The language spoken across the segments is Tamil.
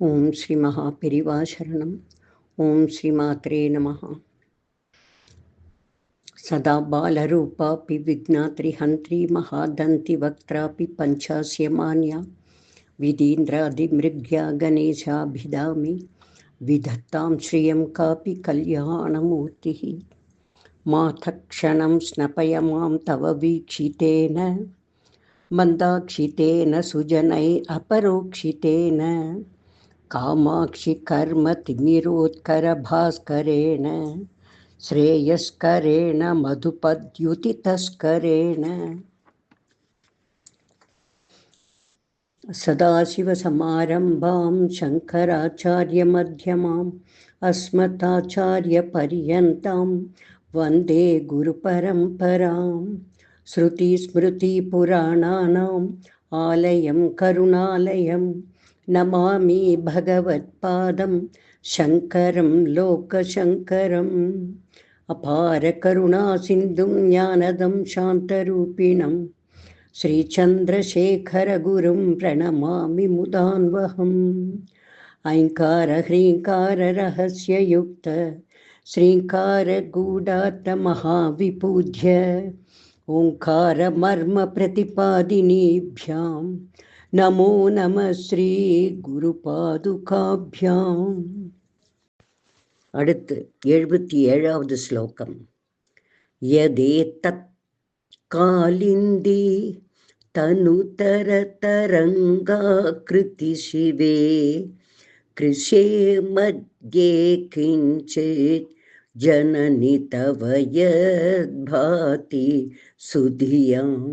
ஓம் ஸ்ரீ மகா பெரிவா சரணம். ஓம் ஸ்ரீ மாத்ரே நமஹ. சதா பாலரூபாபி விக்னாத்ரி ஹந்த்ரி மகாதந்தி வக்த்ராபி பஞ்சாஸ்யமான்யா விதீந்திராதிமிருக்யா கணேசாபிதாமி விதத்தாம் ஸ்ரீயம் காபி கல்யாணமூர்த்திஹி. மாதக்ஷணம் ஸ்னபய மாம் தவ வீக்ஷிதேன மந்தாக்ஷிதேன சுஜனை அபரோக்ஷிதேன காமாட்சி கர்ம திமிரோத்கர பாஸ்கரேண ஸ்ரேயஸ்கரேண மதுபத்யுதி தஸ்கரேண. சதாசிவசமாரம்பாம் சங்கராச்சார்யமத்யமாம் அஸ்மதாச்சார்யபர்யந்தாம் வந்தே குருபரம்பராம். ஸ்ருதிஸ்மிருதிபுராணானாம் ஆலயம் கருணாலயம் நமாமி பகவத்பாதம் சங்கரம் லோகசங்கரம். அபார கருணா சிந்தும் ஞானதம் சாந்தரூபிணம் ஸ்ரீசந்திரசேகரகுரும் பிரணமாமி முதான்வகம். ஐங்கார ஹ்ரீங்கார ரகஸ்யயுக்த ஸ்ரீங்கார கூடார்த்த மகாவிபூஜ்ய ஓங்கார மர்ம பிரதிபாதினீப்யாம் நமோ நம ஸ்ரீ குரு பாதுகாபியாம். அடுத்து 77வது ஸ்லோகம். யதே தத் காலிந்தி தனுதர தரங்காக்ருதி சிவே கிருஷே மத்யே கிஞ்சித் ஜனனி தவ யத்பாதி சுதியாம்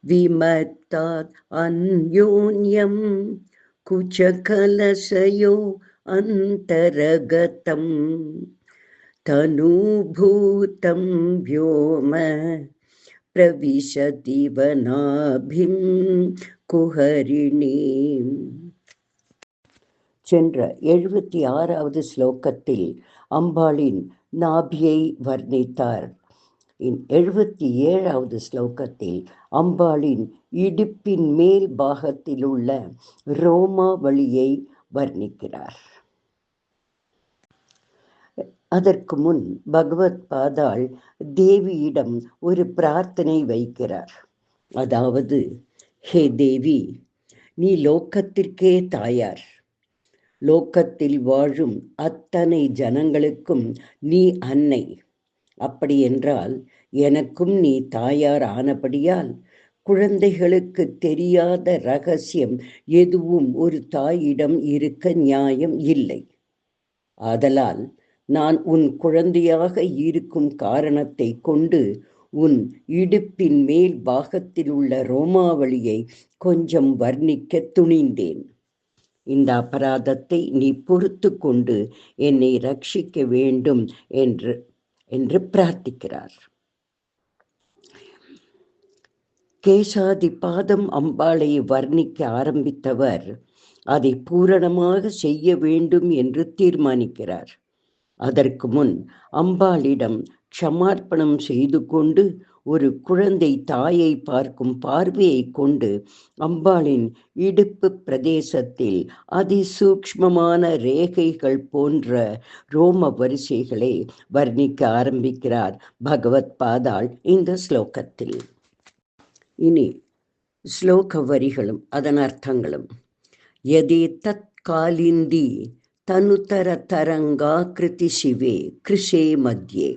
விமத்தாத் அன்யோன்யம் குச்சகலசயோ அந்தரகதம் தனுபூதம் வ்யோம பிரவிசதி வனாபிம் குஹரிணீம். சென்ற 76வது ஸ்லோகத்தில் அம்பாளின் நாபியை வர்ணித்தார். 77வது ஸ்லோகத்தில் அம்பாளின் இடுப்பின் மேல் பாகத்தில் உள்ள ரோமாவளியை வர்ணிக்கிறார். அதற்கு முன் பகவத் பாதாள் தேவியிடம் ஒரு பிரார்த்தனை வைக்கிறார். அதாவது, ஹே தேவி, நீ லோகத்திற்கே தாயார். லோகத்தில் வாழும் அத்தனை ஜனங்களுக்கும் நீ அன்னை. அப்படி என்றால் எனக்கும் நீ தாயார் ஆனபடியால் குழந்தைகளுக்கு தெரியாத ரகசியம் எதுவும் ஒரு தாயிடம் இருக்க நியாயம் இல்லை. ஆதலால் நான் உன் குழந்தையாக இருக்கும் காரணத்தை கொண்டு உன் இடுப்பின் மேல் பாகத்தில் உள்ள ரோமாவளியை கொஞ்சம் வர்ணிக்க துணிந்தேன். இந்த அபராதத்தை நீ பொறுத்து கொண்டு என்னை ரட்சிக்க வேண்டும் என்று பிரார்த்திக்கிறார். கேசாதி பாதம் அம்பாளை வர்ணிக்க ஆரம்பித்தவர் அதை பூரணமாக செய்ய வேண்டும் என்று தீர்மானிக்கிறார். அதற்கு முன் அம்பாளிடம் க்ஷமார்ப்பணம் செய்து கொண்டு ஒரு குழந்தை தாயை பார்க்கும் பார்வையை கொண்டு அம்பாளின் இடுப்பு பிரதேசத்தில் அதிசூக்ஷ்மமான ரேகைகள் போன்ற ரோம வரிசைகளை வர்ணிக்க ஆரம்பிக்கிறார் பகவத் பாதாள் இந்த ஸ்லோகத்தில். இனி ஸ்லோக வரிகளும் அதன் அர்த்தங்களும். யதே தத் காலிந்தி தனுதர தரங்காக்ருதி சிவே கிருஷே மத்யே.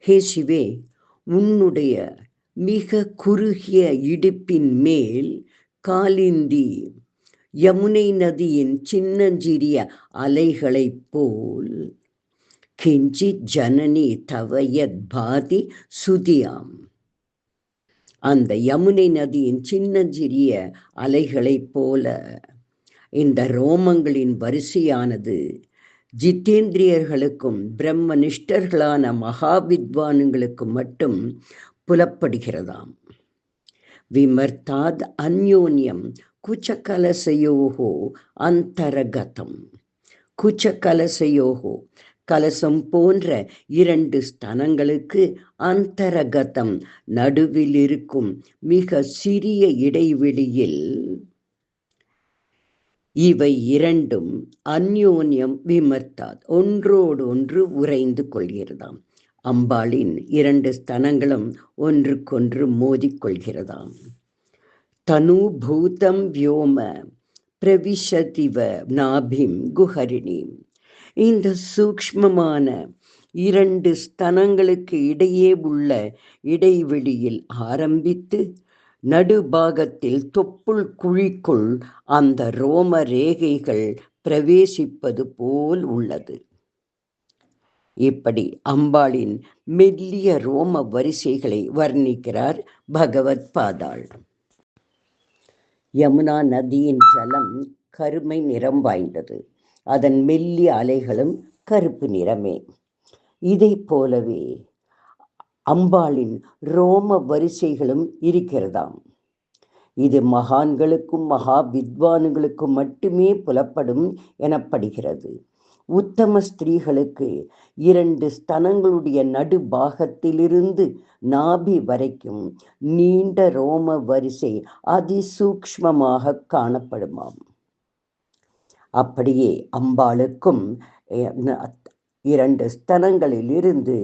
ஹே சிவே, உன்னுடைய மிக குறுகிய இடுப்பின் மேல் காலிந்தி யமுனை நதியின் சின்னஞ்சிறிய அலைகளைப் போல் கிஞ்சித் ஜனனி தவயத் பாதி சுதியாம். அந்த யமுனை நதியின் சின்னஞ்சிறிய அலைகளைப் போல இந்த ரோமங்களின் வரிசையானது ஜிதேந்திரியர்களுக்கும் பிரம்மனிஷ்டர்களான மகாவித்வான்களுக்கும் மட்டும் புலப்படுகிறதாம். விமர்த்தாத் அந்யோன்யம் குச்சகலசயோகோ அந்தரகதம். குச்சகலசயோகோ, கலசம் போன்ற 2 ஸ்தனங்களுக்கு அந்தரகதம், நடுவில் இருக்கும் மிக சிறிய இடைவெளியில் இவை இரண்டும் அந்யோன்யம் விமர்த்தாது, ஒன்றோடு ஒன்று உறைந்து கொள்கிறதாம். அம்பாளின் இரண்டு ஸ்தனங்களும் ஒன்றுக்கொன்று மோதிக்கொள்கிறதாம். தனு பூதம் வியோம பிரவிஷதிவ நாபிம் குஹரிணீம். இந்த சூக்ஷ்மமான இரண்டு ஸ்தனங்களுக்கு இடையே உள்ள இடைவெளியில் ஆரம்பித்து நடுபாகத்தில் தொப்புள் குழிக்குள் அந்த ரோம ரேகைகள் பிரவேசிப்பது போல் உள்ளது. இப்படி அம்பாளின் மெல்லிய ரோம வரிசைகளை வர்ணிக்கிறார் பகவத் பாதாள். யமுனா நதியின் ஜலம் கருமை நிறம் வாய்ந்தது. அதன் மெல்லிய அலைகளும் கருப்பு நிறமே. இதை போலவே அம்பாளின் ரோம வரிசைகளும் இருக்கிறதாம். இது மகான்களுக்கும் மகா வித்வான்களுக்கும் மட்டுமே புலப்படும் எனப்படுகிறது. உத்தம ஸ்திரீகளுக்கு இரண்டு ஸ்தனங்களுடைய நடுபாகத்திலிருந்து நாபி வரைக்கும் நீண்ட ரோம வரிசை அதிசூக்ஷ்மமாக காணப்படுமாம். அப்படியே அம்பாளுக்கும் இரண்டு ஸ்தனங்களிலிருந்து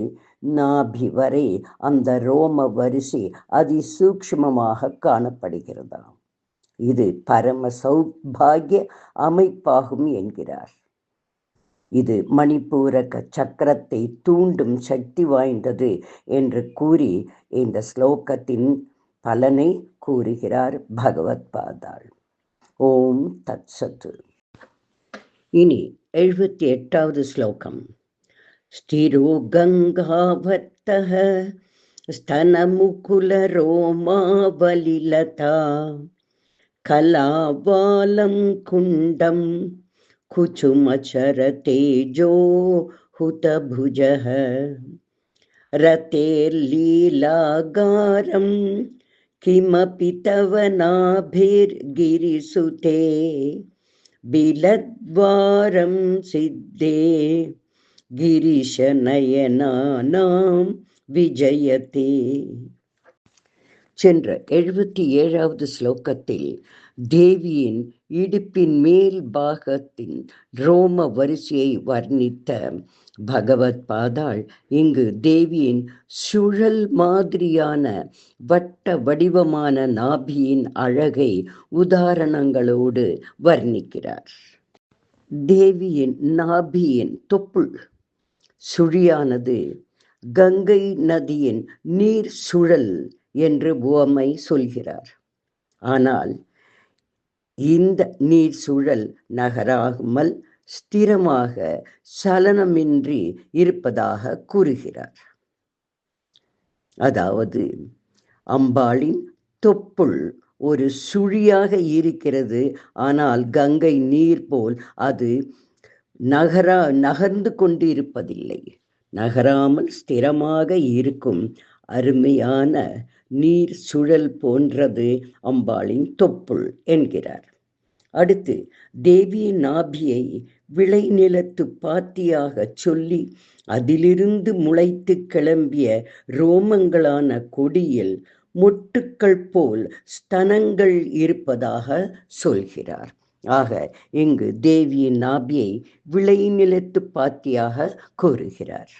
நாபி வரை அந்த ரோம வரிசை அதிசூக்ஷ்மமாக காணப்படுகிறதாம். இது பரம சௌபாகிய அமைப்பாகும் என்கிறார். இது மணிப்பூரக சக்கரத்தை தூண்டும் சக்தி வாய்ந்தது என்று கூறி இந்த ஸ்லோகத்தின் பலனை கூறுகிறார் பகவத் பாதாள். ஓம் தத்சத். இனி 78வது ஸ்லோகம். ஸ்திரோ கங்காவர்த்தஹ ஸ்தனமுகுல ரோமாவலிலதா கலாவாலம் குண்டம் குச்சுமச்சரதேஜோ ஹுதபுஜஹ ரதேர்லீலாகாரம் கிமபி தவ நாபிர்கிரிசுதே பிலத்வாரம் சித்தே கிரிஷநயனானாம் விஜயதே. சென்ற 77வது ஸ்லோகத்தில் தேவியின் இடுப்பின் மேல் பாகத்தின் ரோம வரிசையை வர்ணித்த பகவத் பாதாள் இங்கு தேவியின் சுழல் மாதிரியான வட்ட வடிவமான நாபியின் அழகை உதாரணங்களோடு வர்ணிக்கிறார். தேவியின் நாபியின் தொப்புள் சுழியானது கங்கை நதியின் நீர் சுழல் என்று உவமை சொல்கிறார். ஆனால் இந்த நீர் சுழல் நகராமல் ஸ்திரமாக சலனமின்றி இருப்பதாக கூறுகிறார். அதாவது அம்பாளின் தொப்புள் ஒரு சுழியாக இருக்கிறது. ஆனால் கங்கை நீர் போல் அது நகர்ந்து கொண்டு இருப்பதில்லை. நகராமல் ஸ்திரமாக இருக்கும் அருமையான நீர் சுழல் போன்றது அம்பாளின் தொப்புள் என்கிறார். அடுத்து தேவியின் நாபியை விளைநிலத்து பாத்தியாக சொல்லி அதிலிருந்து முளைத்து கிளம்பிய ரோமங்களான கொடியில் மொட்டுக்கள் போல் ஸ்தனங்கள் இருப்பதாக சொல்கிறார். ஆக இங்கு தேவியின் நாபியை விளைநிலத்து பாத்தியாக கூறுகிறார்.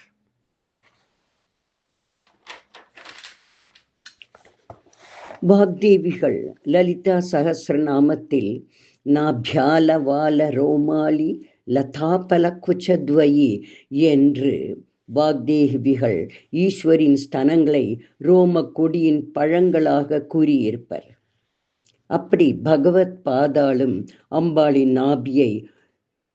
வாக்தேவிகள் லலிதா சகஸ்ரநாமத்தில் நாபியாலவால ரோமாலி லதாபல குச்சத்வயி என்று வாக்தேவிகள் ஈஸ்வரின் ஸ்தனங்களை ரோம கொடியின் பழங்களாக கூறியிருப்பர். அப்படி பகவத் பாதாளும் அம்பாளின் நாபியை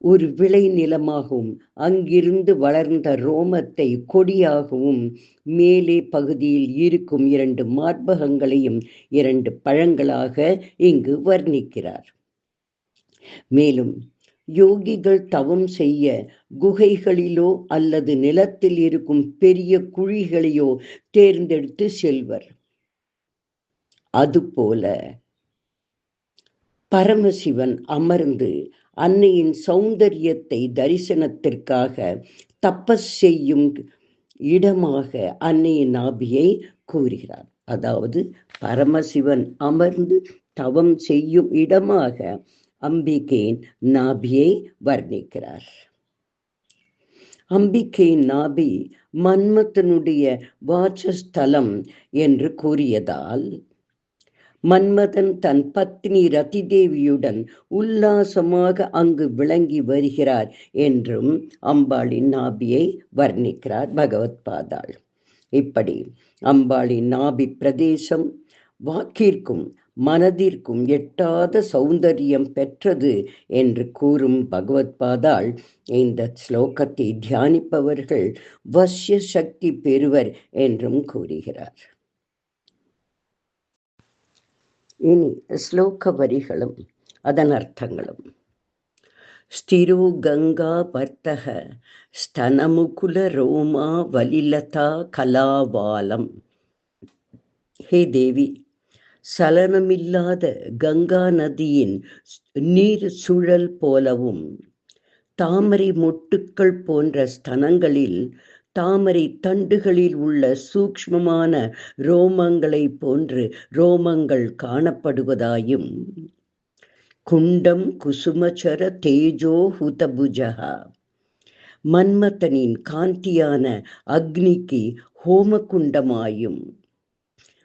ஒரு விளை நிலமாகவும் அங்கிருந்து வளர்ந்த ரோமத்தை கொடியாகவும் மேலே பகுதியில் இருக்கும் 2 மார்பகங்களையும் 2 பழங்களாக இங்கு வர்ணிக்கிறார். மேலும் யோகிகள் தவம் செய்ய குகைகளிலோ அல்லது நிலத்தில் இருக்கும் பெரிய குழிகளையோ தேர்ந்தெடுத்து செல்வர். அதுபோல பரமசிவன் அமர்ந்து அன்னையின் சௌந்தரியத்தை தரிசனத்திற்காக தபஸ் செய்யும் இடமாக அன்னையின் நாபியை கூறுகிறார். அதாவது பரமசிவன் அமர்ந்து தவம் செய்யும் இடமாக அம்பிகையின் நாபியை வர்ணிக்கிறார். அம்பிகையின் நாபி மன்மதனுடைய வாசஸ்தலம் என்று கூறியதால் மன்மதன் தன் பத்னி ரதிதேவியுடன் உல்லாசமாக அங்கு விளங்கி வருகிறார் என்றும் அம்பாளின் நாபியை வர்ணிக்கிறார் பகவத் பாதாள். இப்படி அம்பாளின் நாபி பிரதேசம் வாக்கிற்கும் மனதிற்கும் எட்டாத சௌந்தரியம் பெற்றது என்று கூறும் பகவத் பாதாள் இந்த ஸ்லோகத்தை தியானிப்பவர்கள் வசிய சக்தி பெறுவர் என்றும் கூறுகிறார். இனி ஸ்லோக வரிகளும் அதன் அர்த்தங்களும். ஸ்திரோ கங்கா வர்த்தக ஸ்தனமுகுல ரோமா வலிலதா கலாவாலம். ஹே தேவி, சலனமில்லாத கங்கா நதியின் நீர் சுழல் போலவும் தாமரை மொட்டுக்கள் போன்ற ஸ்தனங்களில் தாமரை தண்டுகளில் உள்ள சூக்ஷ்மமான ரோமங்களை போன்று ரோமங்கள் காணப்படுவதாயும் குண்டம் குசுமச்சர தேஜோ ஹுதபுஜா, மன்மதனின் காந்தியான அக்னிக்கு ஹோமகுண்டமாயும்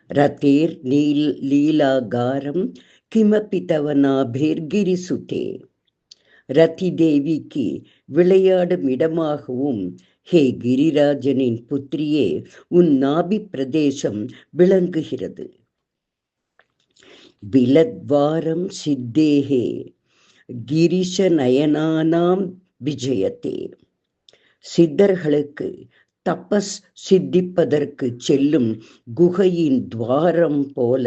ரதேர் லீலாகாரம் கிமபி தவனாபேர்கிரி சுதே, ரதி தேவிக்கு விளையாடும் இடமாகவும் ஹே கிரிராஜனின் புத்திரியே உன் நாபி பிரதேசம் விளங்குகிறது. விலத்வாரம் சித்தேகே கிரிஷ நயனானாம் விஜயத்தே, சித்தர்களுக்கு தபஸ் சித்திப்பதற்கு செல்லும் குகையின் துவாரம் போல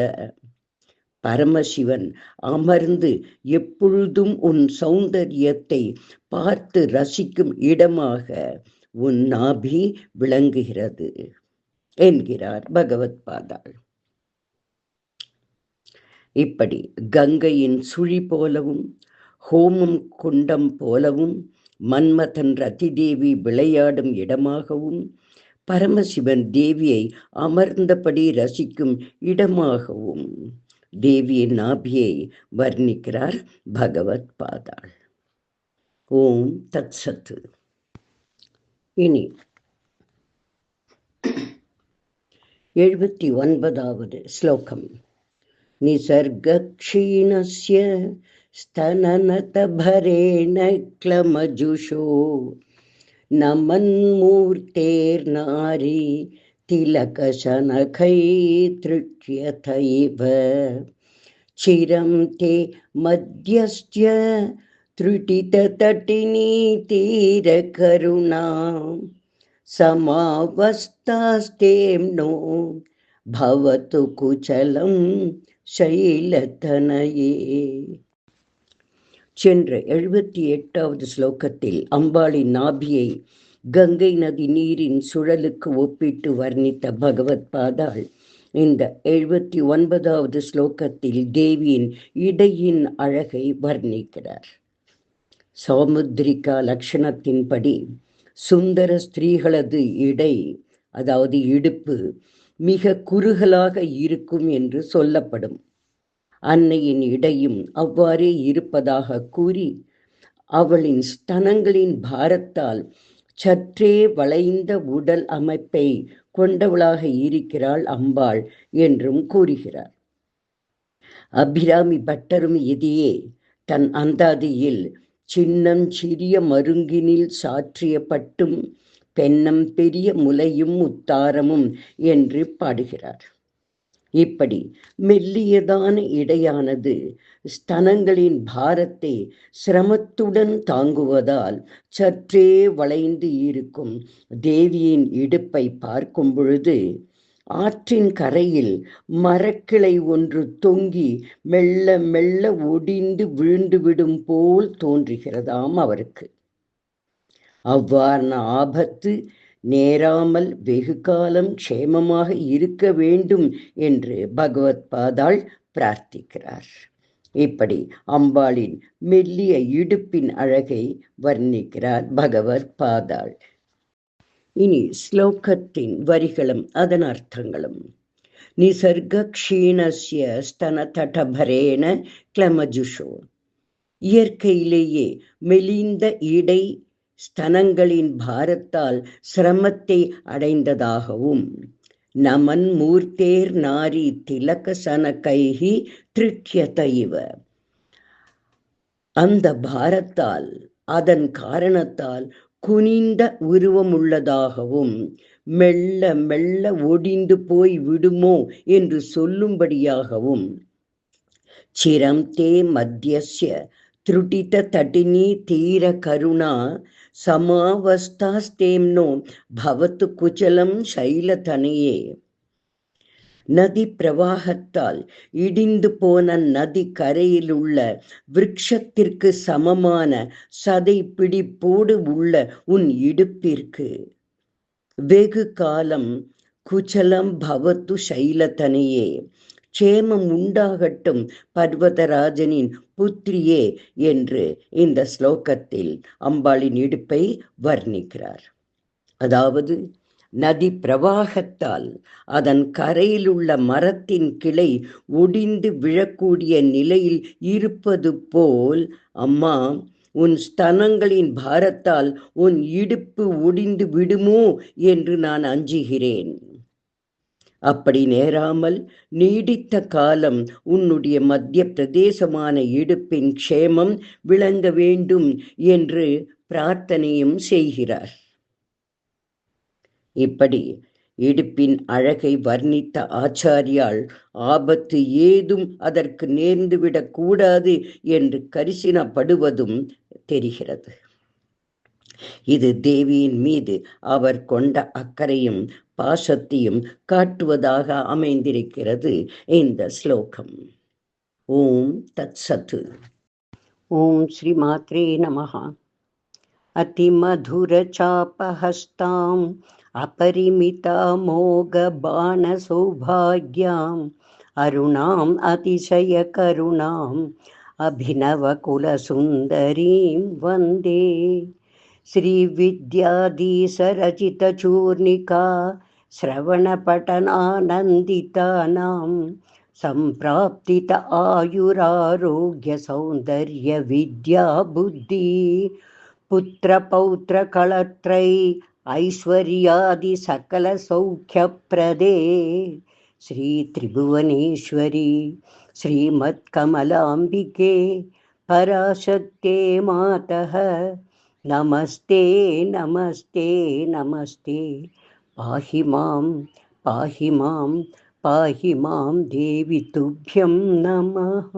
பரமசிவன் அமர்ந்து எப்பொழுதும் உன் சௌந்தரியத்தை பார்த்து ரசிக்கும் இடமாக உன் நாபி விளங்குகிறது என்கிறார் பகவத் பாதாள். இப்படி கங்கையின் சுழி போலவும் ஹோமம் குண்டம் போலவும் மன்மதன் ரதிதேவி விளையாடும் இடமாகவும் பரமசிவன் தேவியை அமர்ந்தபடி ரசிக்கும் இடமாகவும் தேவியின் நாபியை வர்ணிக்கிறார் பகவத் பாதாள். ஓம் தத் சத்து. இனி 79வது ஸ்லோகம். நிசர்கக்ஷீணஸ்ய ஸ்தனநதபரேண க்ளமஜுஷோ நமன்மூர்த்தேர்நாரி திலகசனகை திருட்யதைவ சிரம் தே மத்யஸ்ய த்ருட்டிததட்டினி தீரகருணா சமாவஸ்தாஸ்தேம்னோ பவது குச்சலம் சைலதனயே. சென்ற 78வது ஸ்லோகத்தில் அம்பாளின் நாபியை கங்கை நதி நீரின் சுழலுக்கு ஒப்பிட்டு வர்ணித்த பகவத் பாதாள் இந்த 79வது ஸ்லோகத்தில் தேவியின் இடையின் அழகை வர்ணிக்கிறார். சாமுத்ரிகா லட்சணத்தின்படி சுந்தர ஸ்திரீகளது இடை, அதாவது இடுப்பு, மிக குறுகலாக இருக்கும் என்று சொல்லப்படும். அன்னையின் இடையும் அவ்வாறே இருப்பதாக கூறி அவளின் ஸ்தனங்களின் பாரத்தால் சற்றே வளைந்த உடல் அமைப்பை கொண்டவளாக இருக்கிறாள் அம்பாள் என்றும் கூறுகிறார். அபிராமி பட்டரும் இதையே தன் அந்தாதியில் சின்னம் சிறிய மருங்கினில் சாற்றிய பட்டும் பெண்ணம் பெரிய முலையும் உத்தாரமும் என்று பாடுகிறார். இப்படி மெல்லியதான இடையானது ஸ்தனங்களின் பாரத்தை சிரமத்துடன் தாங்குவதால் சற்றே வளைந்து இருக்கும் தேவியின் இடுப்பை பார்க்கும் பொழுது ஆற்றின் கரையில் மரக்கிளை ஒன்று தொங்கி மெல்ல மெல்ல ஒடிந்து விழுந்துவிடும் போல் தோன்றுகிறதாம் அவருக்கு. அவ்வாறான ஆபத்து நேராமல் வெகு காலம் க்ஷேமமாக இருக்க வேண்டும் என்று பகவத் பாதாள் பிரார்த்திக்கிறார். இப்படி அம்பாளின் மெல்லிய இடுப்பின் அழகை வர்ணிக்கிறார் பகவத் பாதாள். இனி ஸ்லோகத்தின் வரிகளும் அதன் அர்த்தங்களும். நிசர்க க்ஷீணஸ்ய ஸ்தன தடபரேண க்ளமஜுஷோ. இயற்கையிலேயே மெலிந்த இடை ஸ்தனங்களின் பாரத்தால் சிரமத்தை அடைந்ததாகவும், நமன் மூர்த்தேர் நாரி திலகசன கைகி திருட்யத இவ, அந்த பாரத்தால் அதன் காரணத்தால் குனிந்த உருவமுள்ளதாகவும் மெல்ல மெல்ல ஒடிந்து போய் விடுமோ என்று சொல்லும்படியாகவும், சிரம் தே மத்தியஸ்ய त्रुटित तटिनी तीर करुणा समावस्थास्तेम्नो भवतु कुचलं शैलतनये. நதி பிரவாகத்தால் இடிந்து போன நதி கரையில் உள்ள விருட்சத்திற்கு சமமான சதை பிடிப்போடு உள்ள உன் இடுப்பிற்கு வெகு காலம் குச்சலம் பவத்து சைலத்தனையே, க்ஷேமம் உண்டாகட்டும் பர்வதராஜனின் புத்திரியே என்று இந்த ஸ்லோகத்தில் அம்பாளின் இடுப்பை வர்ணிக்கிறார். அதாவது நதி பிரவாகத்தால் அதன் கரையில் உள்ள மரத்தின் கிளை ஒடிந்து விழக்கூடிய நிலையில் இருப்பது போல், அம்மா உன் ஸ்தனங்களின் பாரத்தால் உன் இடுப்பு ஒடிந்து விடுமோ என்று நான் அஞ்சுகிறேன். அப்படி நேராமல் நீடித்த காலம் உன்னுடைய மத்திய பிரதேசமான இடுப்பின் க்ஷேமம் விளங்க வேண்டும் என்று பிரார்த்தனையும் செய்கிறார். இப்படி இடுப்பின் அழகை வர்ணித்த ஆச்சாரியால் ஆபத்து ஏதும் அதற்கு நேர்ந்துவிடக் கூடாது என்று கரிசனப்படுவதும் தெரிகிறது. இது தேவியின் மீது அவர் கொண்ட அக்கறையும் பாசத்தையும் காட்டுவதாக அமைந்திருக்கிறது இந்த ஸ்லோகம். ஓம் தத் சத்து. ஓம் ஸ்ரீ மாத்ரே நமஹ. அதிமதுர சாபஹஸ்தாம் அபரிமிதா மோக பான சௌபாக்யாம் அருணாம் அதிசய கருணாம் அபிநவ குல சுந்தரீம் வந்தே. ஸ்ரீ வித்யாதீசரச்சித சூர்ணிகா ஸ்ரவணபட்டனானந்திதானாம் சம்பிராப்தித ஆயுராரோக்ய சௌந்தர்ய வித்யா புத்தி புத்திர பௌத்திர களத்ரை ஐஸ்வர்யாதி சகல சௌக்கியப்ரதே ஸ்ரீ திரிபுவனேஸ்வரி ஸ்ரீமத் கமலாம்பிகே பராசக்தே மாதः நமஸ்தே நமஸ்தே நமஸ்தே. பாஹி மாம் பாஹி மாம் பாஹி மாம் தேவி துப்யம் நமः.